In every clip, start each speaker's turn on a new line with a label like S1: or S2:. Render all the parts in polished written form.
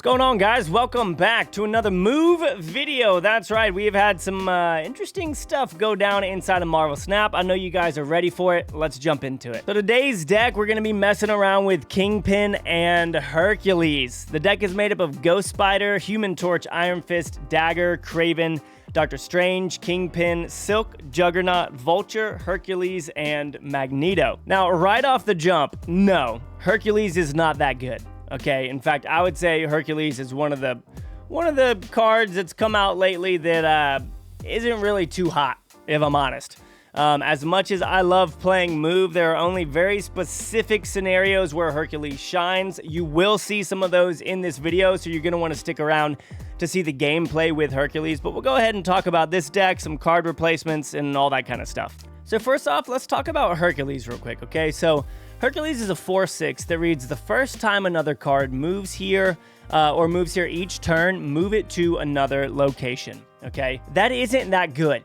S1: What's going on, guys? Welcome back to another move video. That's right, we've had some interesting stuff go down inside of Marvel Snap. I know you guys are ready for it. Let's jump into it. So today's deck, we're going to be messing around with Kingpin and Hercules. The deck is made up of Ghost Spider, Human Torch, Iron Fist, Dagger, Kraven, Doctor Strange, Kingpin, Silk, Juggernaut, Vulture, Hercules, and Magneto. Now, right off the jump, no, Hercules is not that good. Okay, in fact, I would say Hercules is one of the cards that's come out lately that isn't really too hot, if I'm honest. As much as I love playing Move, there are only very specific scenarios where Hercules shines. You will see some of those in this video, so you're going to want to stick around to see the gameplay with Hercules. But we'll go ahead and talk about this deck, some card replacements, and all that kind of stuff. So first off, let's talk about Hercules real quick, okay? So Hercules is a 4/6 that reads, the first time another card moves here or moves here each turn, move it to another location, okay? That isn't that good.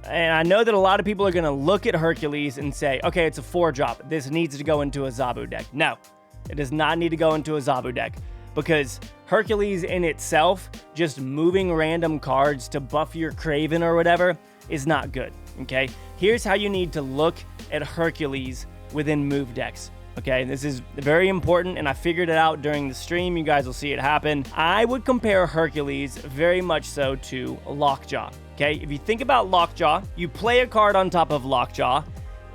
S1: And I know that a lot of people are going to look at Hercules and say, okay, it's a 4-drop. This needs to go into a Zabu deck. No, it does not need to go into a Zabu deck because Hercules in itself, just moving random cards to buff your Kraven or whatever, is not good, okay? Here's how you need to look at Hercules within move decks. Okay, this is very important, and I figured it out during the stream. You guys will see it happen. I would compare Hercules very much so to Lockjaw. Okay, if you think about Lockjaw, you play a card on top of Lockjaw,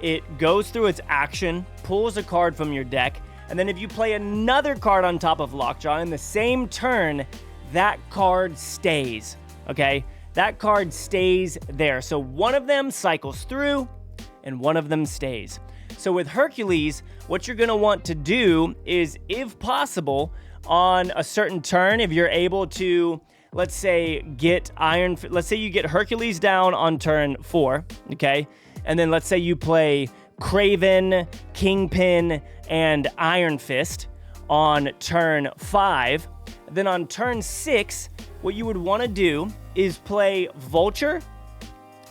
S1: it goes through its action, pulls a card from your deck, and then if you play another card on top of Lockjaw in the same turn, that card stays. Okay, that card stays there. So one of them cycles through, and one of them stays. So with Hercules, what you're going to want to do is, if possible, on a certain turn, if you're able to, let's say, let's say you get Hercules down on turn 4, okay? And then let's say you play Kraven, Kingpin, and Iron Fist on turn 5. Then on turn 6, what you would want to do is play Vulture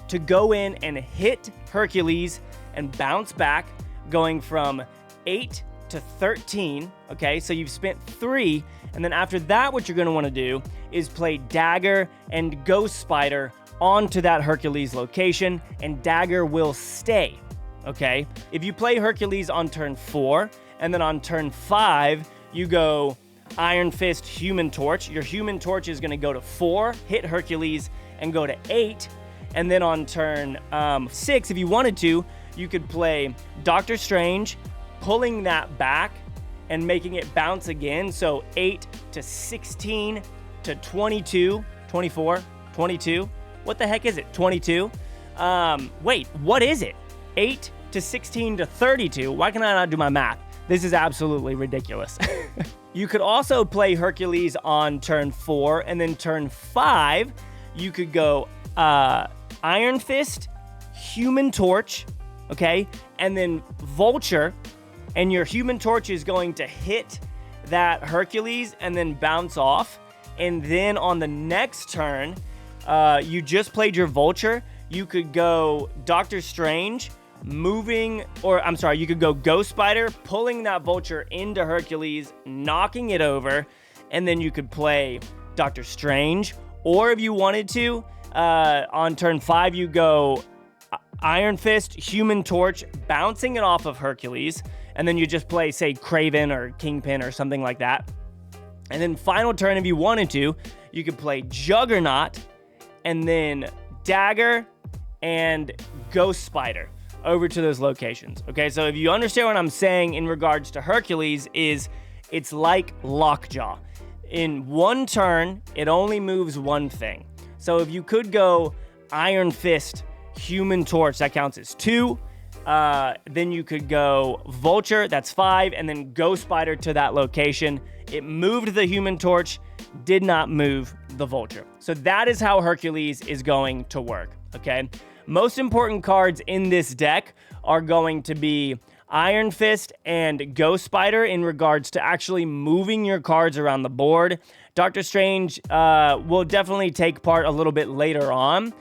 S1: to go in and hit Hercules and bounce back, going from 8 to 13, okay? So you've spent 3, and then after that, what you're going to want to do is play Dagger and Ghost Spider onto that Hercules location, and Dagger will stay, okay? If you play Hercules on turn 4, and then on turn 5, you go Iron Fist, Human Torch. Your Human Torch is going to go to 4, hit Hercules, and go to 8, and then on turn 6, if you wanted to, you could play Doctor Strange, pulling that back and making it bounce again. So 8 to 16 to 22, 24, 22. What the heck is it? 22? Wait, what is it? 8 to 16 to 32. Why can I not do my math? This is absolutely ridiculous. You could also play Hercules on turn 4, and then turn 5, you could go Iron Fist, Human Torch, okay, and then Vulture, and your Human Torch is going to hit that Hercules and then bounce off. And then on the next turn, you just played your Vulture, you could go Doctor Strange, you could go Ghost Spider, pulling that Vulture into Hercules, knocking it over, and then you could play Doctor Strange. Or if you wanted to, on turn 5, you go Iron Fist, Human Torch, bouncing it off of Hercules, and then you just play, say, Kraven or Kingpin or something like that. And then final turn, if you wanted to, you could play Juggernaut, and then Dagger and Ghost Spider over to those locations. Okay, so if you understand what I'm saying in regards to Hercules, it's like Lockjaw. In one turn, it only moves one thing. So if you could go Iron Fist, Human Torch, that counts as 2. Then you could go Vulture, that's 5, and then Ghost Spider to that location. It moved the Human Torch, did not move the Vulture. So that is how Hercules is going to work, okay? Most important cards in this deck are going to be Iron Fist and Ghost Spider in regards to actually moving your cards around the board. Doctor Strange will definitely take part a little bit later on.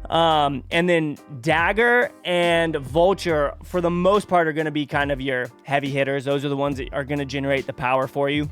S1: And then Dagger and Vulture, for the most part, are going to be kind of your heavy hitters. Those are the ones that are going to generate the power for you.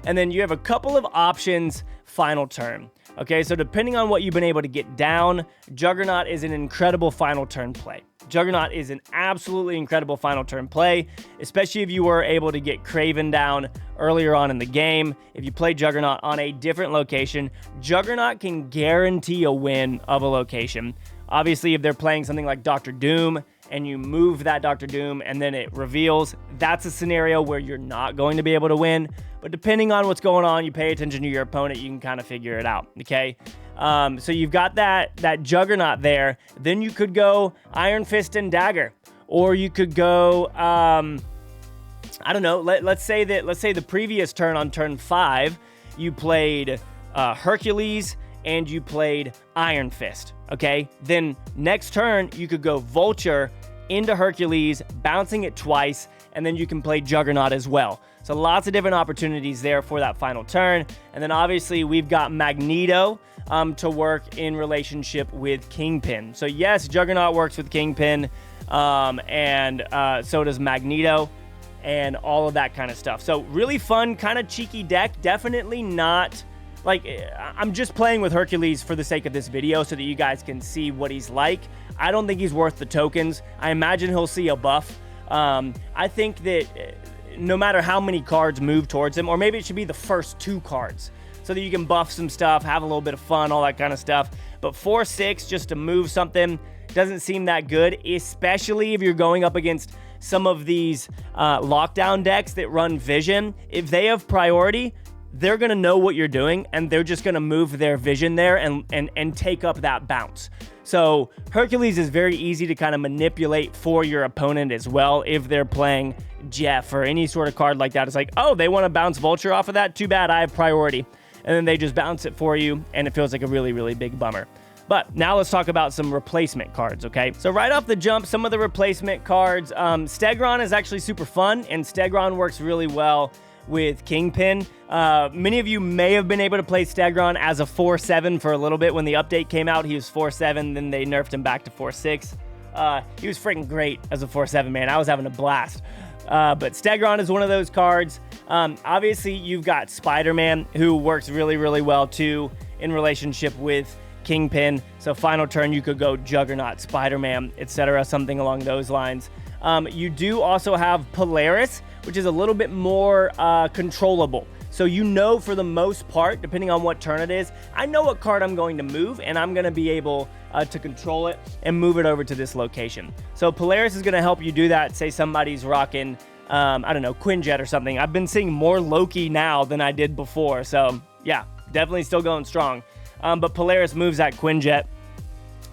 S1: And then you have a couple of options final turn. Okay, so depending on what you've been able to get down, Juggernaut is an incredible final turn play. Juggernaut is an absolutely incredible final turn play, especially if you were able to get Kraven down earlier on in the game. If you play Juggernaut on a different location, Juggernaut can guarantee a win of a location. Obviously, if they're playing something like Doctor Doom and you move that Doctor Doom and then it reveals, that's a scenario where you're not going to be able to win. But depending on what's going on, you pay attention to your opponent, you can kind of figure it out, okay? So you've got that Juggernaut there. Then you could go Iron Fist and Dagger. Or you could go, I don't know, let's say the previous turn on turn 5, you played Hercules and you played Iron Fist, okay? Then next turn, you could go Vulture into Hercules, bouncing it twice, and then you can play Juggernaut as well. So lots of different opportunities there for that final turn. And then obviously we've got Magneto to work in relationship with Kingpin. So yes, Juggernaut works with Kingpin, and so does Magneto and all of that kind of stuff. So really fun, kind of cheeky deck. Definitely not, like, I'm just playing with Hercules for the sake of this video so that you guys can see what he's like. I don't think he's worth the tokens. I imagine he'll see a buff. I think that no matter how many cards move towards him, or maybe it should be the first 2 cards, so that you can buff some stuff, have a little bit of fun, all that kind of stuff. But 4-6 just to move something doesn't seem that good, especially if you're going up against some of these lockdown decks that run vision. If they have priority, they're going to know what you're doing, and they're just going to move their vision there and take up that bounce. So Hercules is very easy to kind of manipulate for your opponent as well if they're playing Jeff or any sort of card like that. It's like, oh, they want to bounce Vulture off of that? Too bad, I have priority. And then they just bounce it for you, and it feels like a really, really big bummer. But now let's talk about some replacement cards, okay? So right off the jump, some of the replacement cards, Stegron is actually super fun, and Stegron works really well with Kingpin. Many of you may have been able to play Stegron as a 4-7 for a little bit. When the update came out, he was 4-7, then they nerfed him back to 4-6. He was freaking great as a 4-7, man. I was having a blast. But Stegron is one of those cards. Obviously, you've got Spider-Man, who works really, really well, too, in relationship with Kingpin. So final turn, you could go Juggernaut, Spider-Man, etc., something along those lines. You do also have Polaris, which is a little bit more controllable. So you know, for the most part, depending on what turn it is, I know what card I'm going to move, and I'm going to be able to control it and move it over to this location. So Polaris is going to help you do that. Say somebody's rocking, I don't know, Quinjet or something. I've been seeing more Loki now than I did before. So yeah, definitely still going strong. But Polaris moves that Quinjet,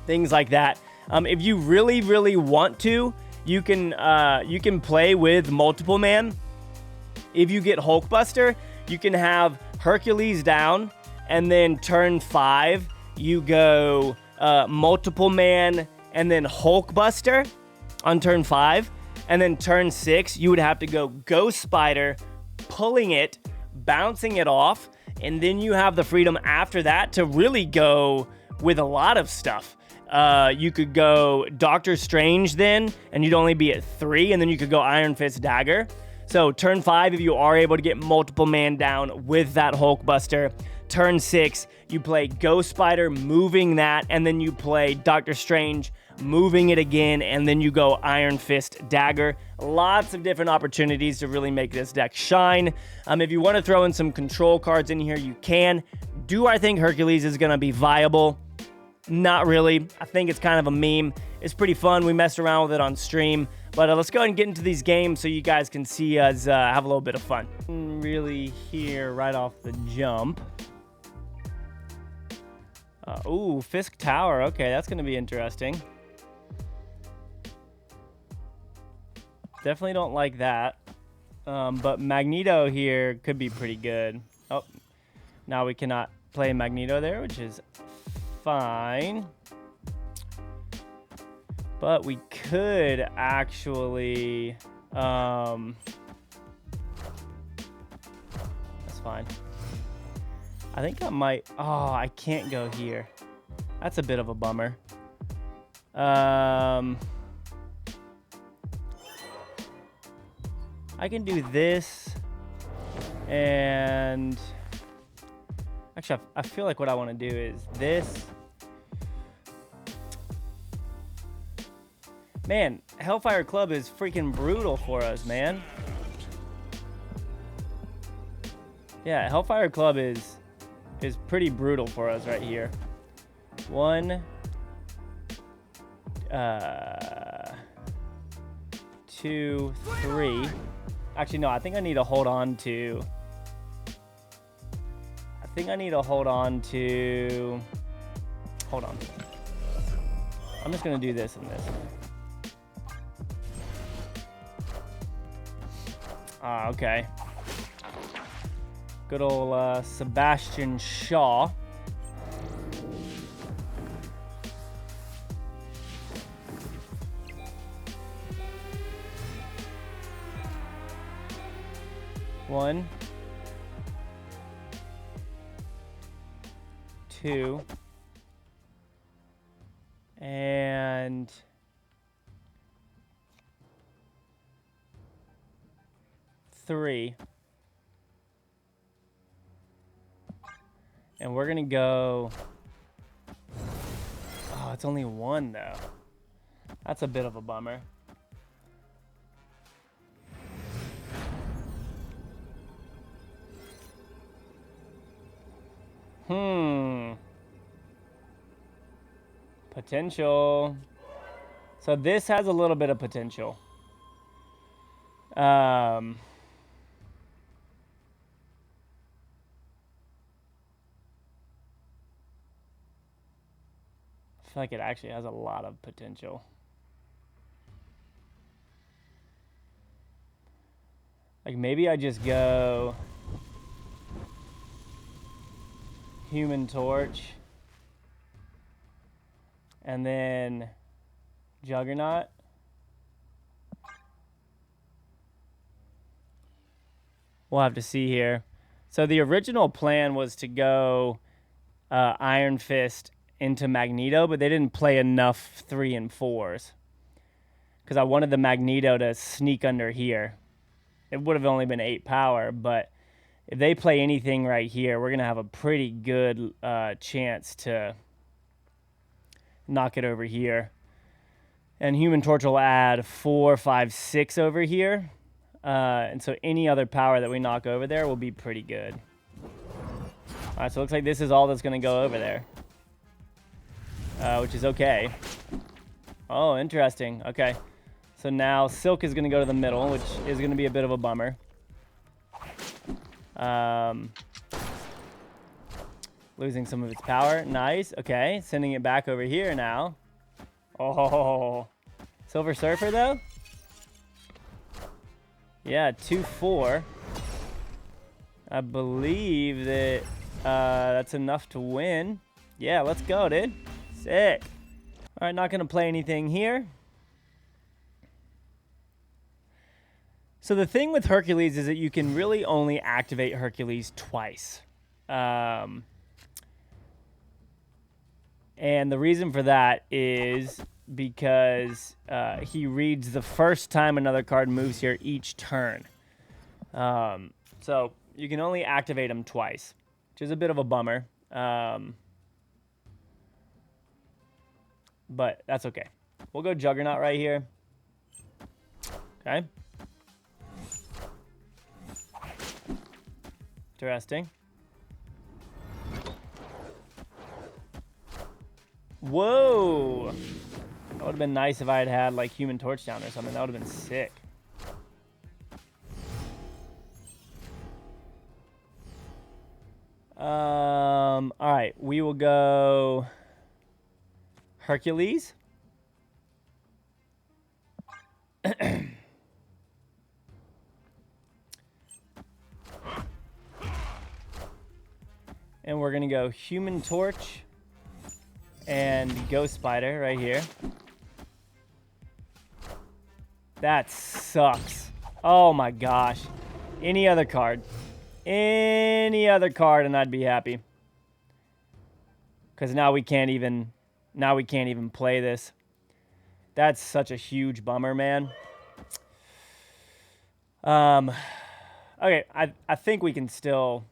S1: things like that. If you really, really want to, you can play with Multiple Man. If you get Hulkbuster, you can have Hercules down, and then turn 5, you go Multiple Man, and then Hulkbuster on turn 5. And then turn 6, you would have to go Ghost Spider, pulling it, bouncing it off, and then you have the freedom after that to really go with a lot of stuff. You could go Doctor Strange then, and you'd only be at 3, and then you could go Iron Fist Dagger. So turn 5, if you are able to get Multiple Man down with that Hulkbuster. Turn 6, you play Ghost Spider, moving that, and then you play Doctor Strange, moving it again, and then you go Iron Fist Dagger. Lots of different opportunities to really make this deck shine. If you want to throw in some control cards in here, you can. Do I think Hercules is going to be viable? Not really. I think it's kind of a meme. It's pretty fun. We messed around with it on stream. But let's go ahead and get into these games so you guys can see us have a little bit of fun. Really here right off the jump. Ooh, Fisk Tower. Okay, that's going to be interesting. Definitely don't like that. But Magneto here could be pretty good. Oh, now we cannot play Magneto there, which is fine. But we could actually... that's fine. I think I might... Oh, I can't go here. That's a bit of a bummer. I can do this And actually, I feel like what I want to do is this. Man, Hellfire Club is freaking brutal for us, man. Yeah, Hellfire Club is pretty brutal for us right here. 1, 2, 3. Actually, no, I think I need to hold on to... Hold on. I'm just going to do this and this. Ah, okay. Good old Sebastian Shaw. One, 2, and 3. And we're gonna go... Oh, it's only 1 though. That's a bit of a bummer. Potential. So this has a little bit of potential. I feel like it actually has a lot of potential. Like maybe I just go Human Torch and then Juggernaut. We'll have to see here. So the original plan was to go Iron Fist into Magneto, but they didn't play enough 3 and 4s because I wanted the Magneto to sneak under here. It would have only been 8 power, but if they play anything right here, we're going to have a pretty good chance to knock it over here. And Human Torch will add 4, 5, 6 over here. And so any other power that we knock over there will be pretty good. All right, so it looks like this is all that's going to go over there. Which is okay. Oh, interesting. Okay. So now Silk is going to go to the middle, which is going to be a bit of a bummer. Losing some of its power. Nice. Okay. Sending it back over here now. Oh. Silver Surfer, though? Yeah, 2-4. I believe that that's enough to win. Yeah, let's go, dude. Sick. All right, not going to play anything here. So the thing with Hercules is that you can really only activate Hercules twice. And the reason for that is because he reads the first time another card moves here each turn. So you can only activate him twice, which is a bit of a bummer. But that's okay. We'll go Juggernaut right here. Okay. Interesting. Whoa! That would have been nice if I had had like Human Torch down or something. That would have been sick. All right, we will go Hercules. And we're gonna go Human Torch and Ghost Spider right here. That sucks. Oh my gosh. Any other card. Any other card and I'd be happy. Because now we can't even play this. That's such a huge bummer, man. Okay, I think we can still...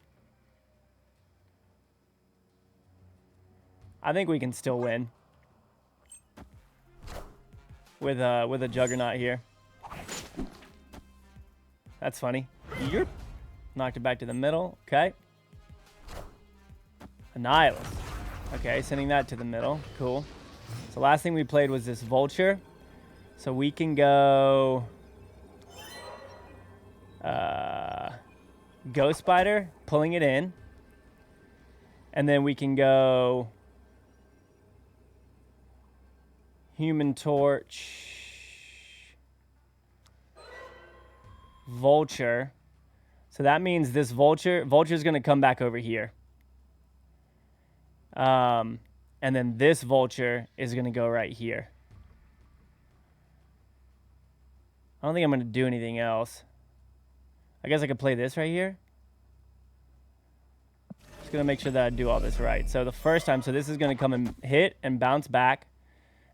S1: I think we can still win. With a Juggernaut here. That's funny. Yerp. Knocked it back to the middle. Okay. Annihilus. Okay, sending that to the middle. Cool. So last thing we played was this Vulture. So we can go... Ghost Spider, pulling it in. And then we can go... Human Torch... Vulture. So that means this Vulture's going to come back over here. And then this Vulture is going to go right here. I don't think I'm going to do anything else. I guess I could play this right here. Just going to make sure that I do all this right. So the first time, so this is going to come and hit and bounce back.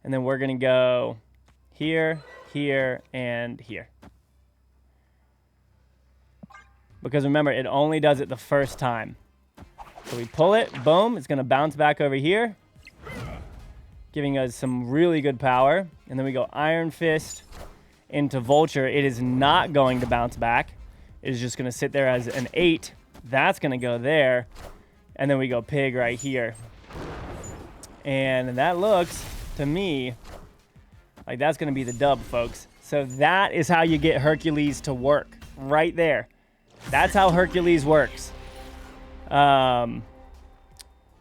S1: And then we're going to go here, here, and here. Because remember, it only does it the first time. So we pull it, boom, it's going to bounce back over here. Giving us some really good power. And then we go Iron Fist into Vulture. It is not going to bounce back. It is just going to sit there as an 8. That's going to go there. And then we go Pig right here. And that looks, to me, like that's going to be the dub, folks. So that is how you get Hercules to work. Right there. That's how Hercules works.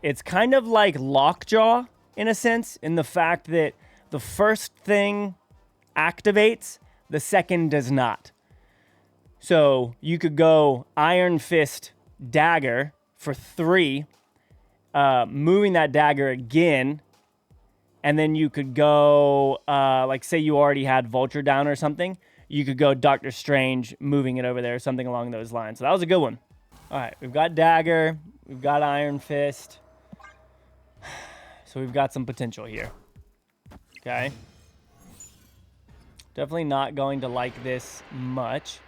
S1: It's kind of like Lockjaw, in a sense, in the fact that the first thing activates, the second does not. So you could go Iron Fist Dagger for 3, moving that dagger again, and then you could go, like say you already had Vulture down or something, you could go Doctor Strange, moving it over there, something along those lines. So that was a good one. All right, we've got Dagger, we've got Iron Fist, so we've got some potential here. Okay. Definitely not going to like this much.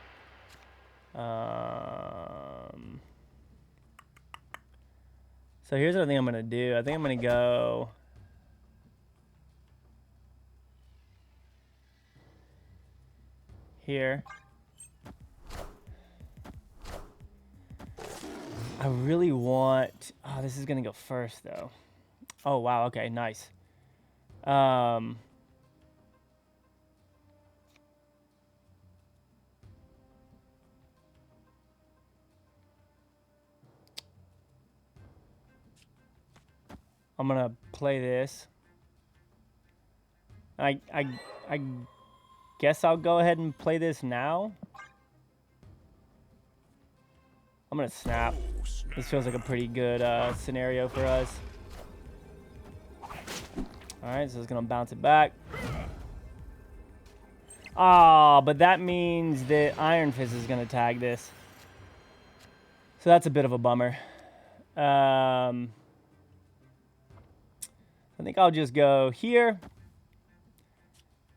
S1: So here's what I think I'm going to do. I think I'm going to go... here. I really want... Oh, this is going to go first, though. Oh, wow. Okay, nice. I'm gonna play this. I guess I'll go ahead and play this now. I'm gonna snap. This feels like a pretty good scenario for us. Alright, so it's gonna bounce it back. Ah, but that means that Iron Fist is gonna tag this. So that's a bit of a bummer. I think I'll just go here,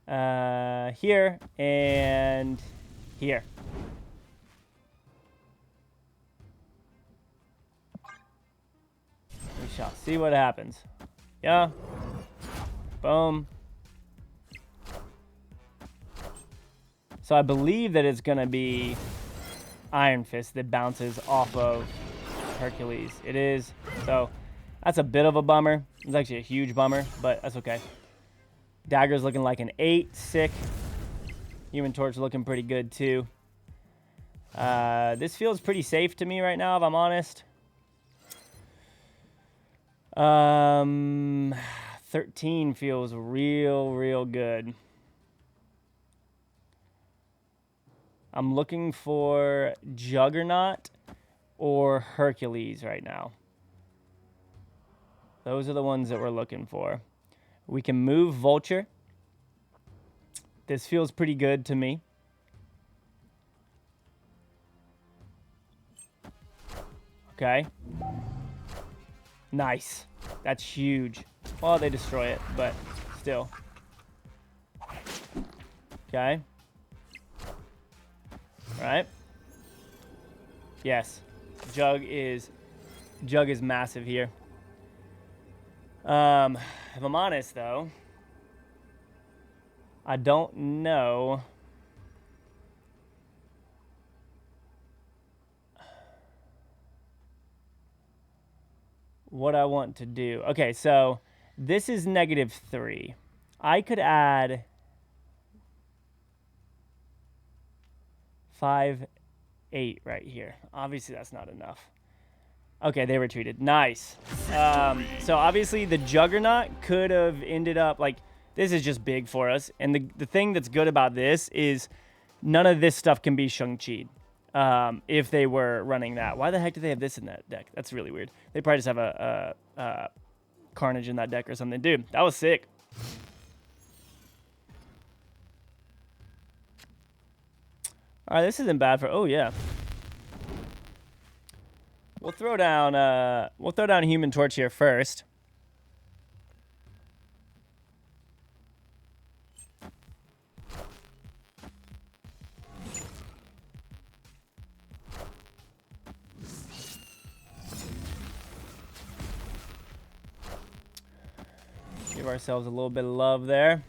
S1: here, and here. We shall see what happens. Yeah. Boom. So I believe that it's going to be Iron Fist that bounces off of Hercules. It is. So that's a bit of a bummer. It's actually a huge bummer, but that's okay. Dagger's looking like an 8. Sick. Human Torch looking pretty good, too. This feels pretty safe to me right now, if I'm honest. 13 feels real good. I'm looking for Juggernaut or Hercules right now. Those are the ones that we're looking for. We can move Vulture. This feels pretty good to me. Okay. Nice. That's huge. Well, they destroy it, but still. Okay. All right. Yes. Jug is massive here. If I'm honest, though, I don't know. What I want to do. Okay, so this is -3. I could add 5, 8 right here. Obviously, that's not enough. Okay, they retreated. Nice. So obviously, the Juggernaut could have ended up like this is just big for us. And the thing that's good about this is none of this stuff can be Shang-Chi'd. If they were running that. Why the heck do they have this in that deck? That's really weird. They probably just have a Carnage in that deck or something. Dude, that was sick. All right, this isn't bad for... Oh, yeah. We'll throw down Human Torch here first. Give ourselves a little bit of love there.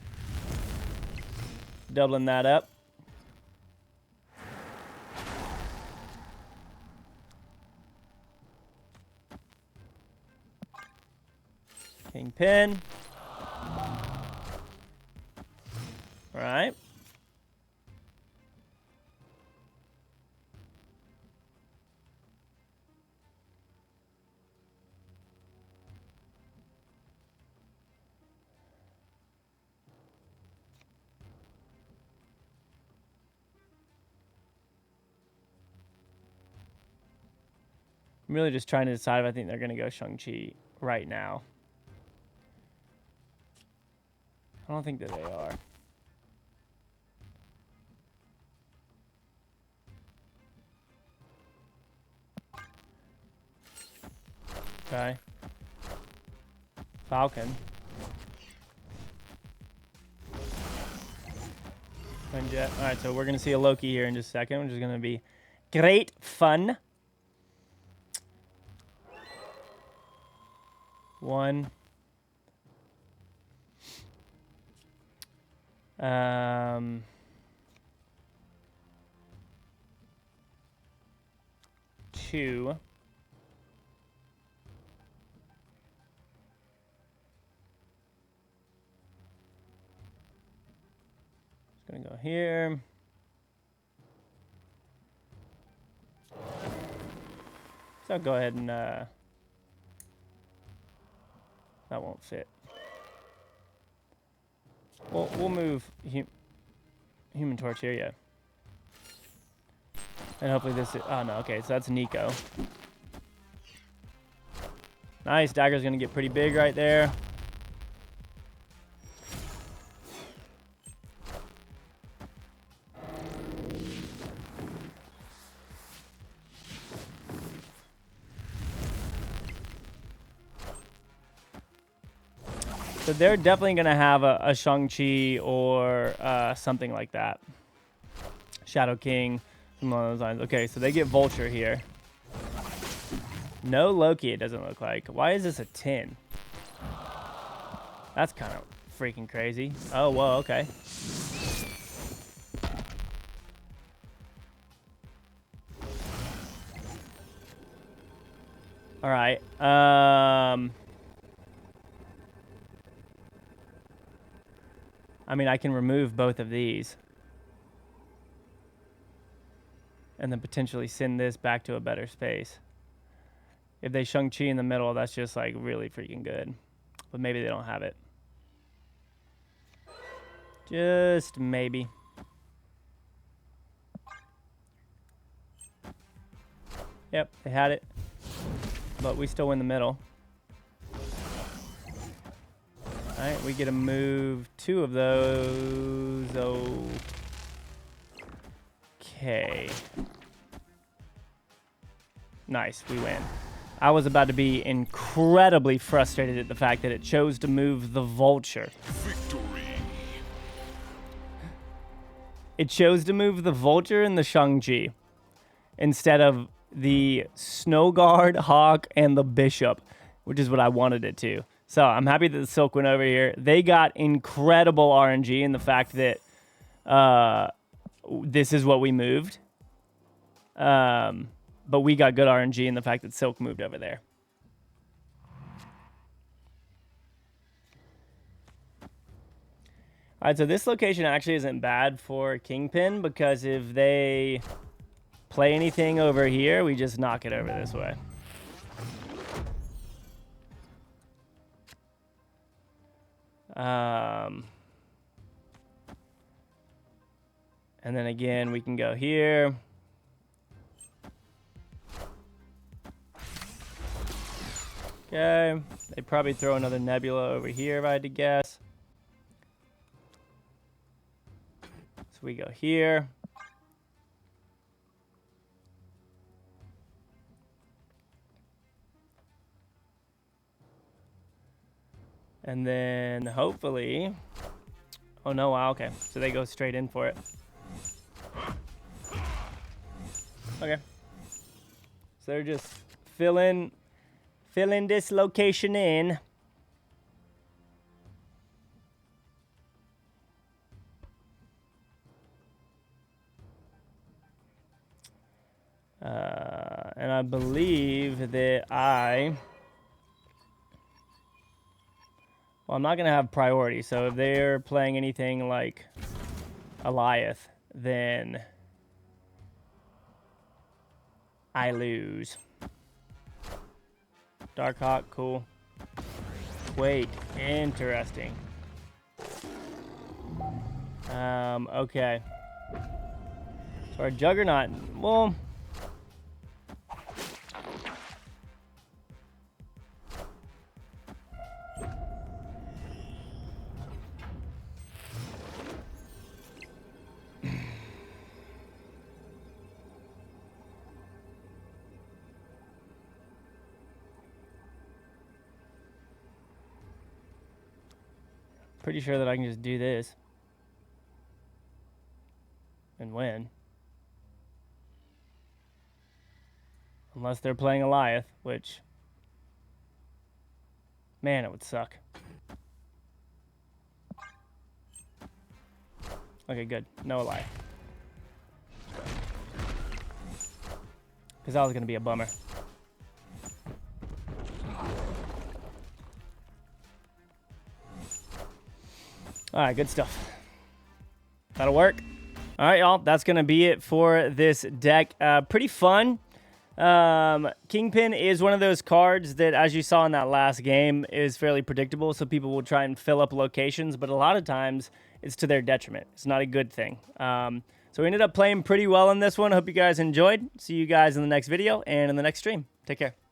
S1: Doubling that up. Kingpin. All right. I'm really just trying to decide if I think they're going to go Shang-Chi right now. I don't think that they are. Okay. Falcon. Quinjet. All right, so we're going to see a Loki here in just a second, which is going to be great fun. 1. 2. Just gonna go here. So I'll go ahead and that won't fit. We'll move Human Torch here, yeah. And hopefully this is... Oh, no, okay, so that's Nico. Nice, Dagger's going to get pretty big right there. So they're definitely going to have a Shang-Chi or something like that. Shadow King, some of those lines. Okay, so they get Vulture here. No Loki, it doesn't look like. Why is this a 10? That's kind of freaking crazy. Oh, whoa, okay. All right. I mean, I can remove both of these. And then potentially send this back to a better space. If they Shang-Chi in the middle, that's just like really freaking good. But maybe they don't have it. Just maybe. Yep, they had it. But we still win the middle. Alright, we get to move 2 of those. Okay. Nice, we win. I was about to be incredibly frustrated at the fact that it chose to move the Vulture. Victory. It chose to move the Vulture and the Shang-Chi instead of the Snow Guard, Hawk, and the Bishop, which is what I wanted it to. So I'm happy that the Silk went over here. They got incredible RNG in the fact that this is what we moved. But we got good RNG in the fact that Silk moved over there. All right, so this location actually isn't bad for Kingpin because if they play anything over here, we just knock it over this way. And then again, we can go here. Okay, they'd probably throw another Nebula over here if I had to guess. So we go here. And then hopefully, oh no, wow, okay. So they go straight in for it. Okay. So they're just filling this location in. And I believe that well, I'm not going to have priority. So if they're playing anything like Goliath, then I lose. Darkhawk, cool. Wait, interesting. Okay. So our Juggernaut, well, pretty sure that I can just do this and win. Unless they're playing Goliath, which, man, it would suck. Okay, good. No Goliath. Because that was going to be a bummer. All right, good stuff. That'll work. All right, y'all. That's going to be it for this deck. Pretty fun. Kingpin is one of those cards that, as you saw in that last game, is fairly predictable. So people will try and fill up locations, but a lot of times it's to their detriment. It's not a good thing. So we ended up playing pretty well in this one. Hope you guys enjoyed. See you guys in the next video and in the next stream. Take care.